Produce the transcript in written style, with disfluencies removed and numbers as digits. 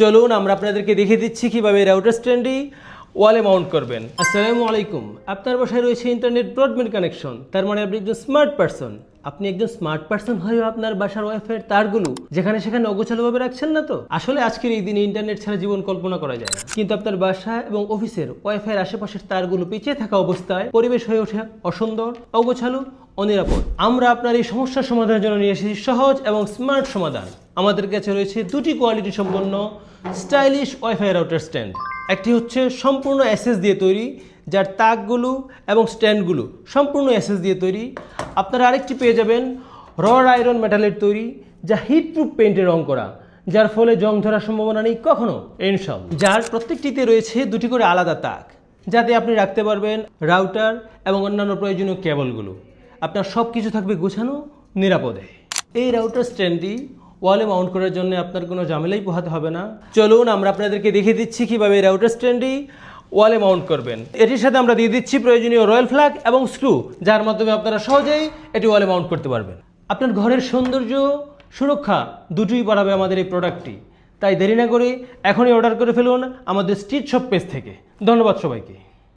চলুন আমরা আপনাদেরকে দেখিয়ে দিচ্ছি কিভাবে রাউটার স্ট্যান্ডটি ওয়ালে মাউন্ট করবেন। আসসালামু আলাইকুম। আপনার বাসায় রয়েছে ইন্টারনেট ব্রডব্যান্ড কানেকশন, তার মানে আপনি একজন স্মার্ট পারসন। আপনি একজন স্মার্ট পারসন হয়েও আপনার বাসার ওয়াইফাই এর তারগুলো যেখানে সেখানে অগোছালোভাবে রাখছেন না তো। আসলে আজকের এই দিনে ইন্টারনেট ছাড়া জীবন কল্পনা করা যায় না, কিন্তু আপনার বাসা এবং অফিসের ওয়াইফাই এর আশেপাশের তারগুলো পিছিয়ে থাকা অবস্থায় পরিবেশ হয়ে ওঠে অসুন্দর, অগোছালো, অনিরাপদ। আমরা আপনার এই সমস্যার সমাধানের জন্য নিয়ে এসেছি সহজ এবং স্মার্ট সমাধান। আমাদের কাছে রয়েছে দুটি কোয়ালিটি সম্পন্ন স্টাইলিশ ওয়াইফাই রাউটার স্ট্যান্ড। একটি হচ্ছে সম্পূর্ণ এসএস দিয়ে তৈরি, যার তাকগুলো এবং স্ট্যান্ডগুলো সম্পূর্ণ এসএস দিয়ে তৈরি। আপনারা আরেকটি পেয়ে যাবেন রড আয়রন মেটালের তৈরি, যা হিট প্রুফ পেইন্টে রং করা, যার ফলে জং ধরার সম্ভাবনা নেই কখনো ইনশাআল্লাহ। যার প্রত্যেকটিতে রয়েছে দুটি করে আলাদা তাক, যাতে আপনি রাখতে পারবেন রাউটার এবং অন্যান্য প্রয়োজনীয় কেবলগুলো। আপনার সব কিছু থাকবে গোছানো, নিরাপদে। এই রাউটার স্ট্যান্ডটি ওয়ালে মাউন্ট করার জন্য আপনার কোনো ঝামেলাই পোহাতে হবে না। চলুন আমরা আপনাদেরকে দেখিয়ে দিচ্ছি কিভাবে এই রাউটার স্ট্যান্ডটি ওয়ালে মাউন্ট করবেন। এটির সাথে আমরা দিয়ে দিচ্ছি প্রয়োজনীয় রয়্যাল ফ্ল্যাগ এবং স্ক্রু, যার মাধ্যমে আপনারা সহজেই এটি ওয়ালে মাউন্ট করতে পারবেন। আপনার ঘরের সৌন্দর্য, সুরক্ষা দুটোই বাড়াবে আমাদের এই প্রোডাক্টটি। তাই দেরি না করে এখনই অর্ডার করে ফেলুন আমাদের স্ট্রিট শপ পেজ থেকে। ধন্যবাদ সবাইকে।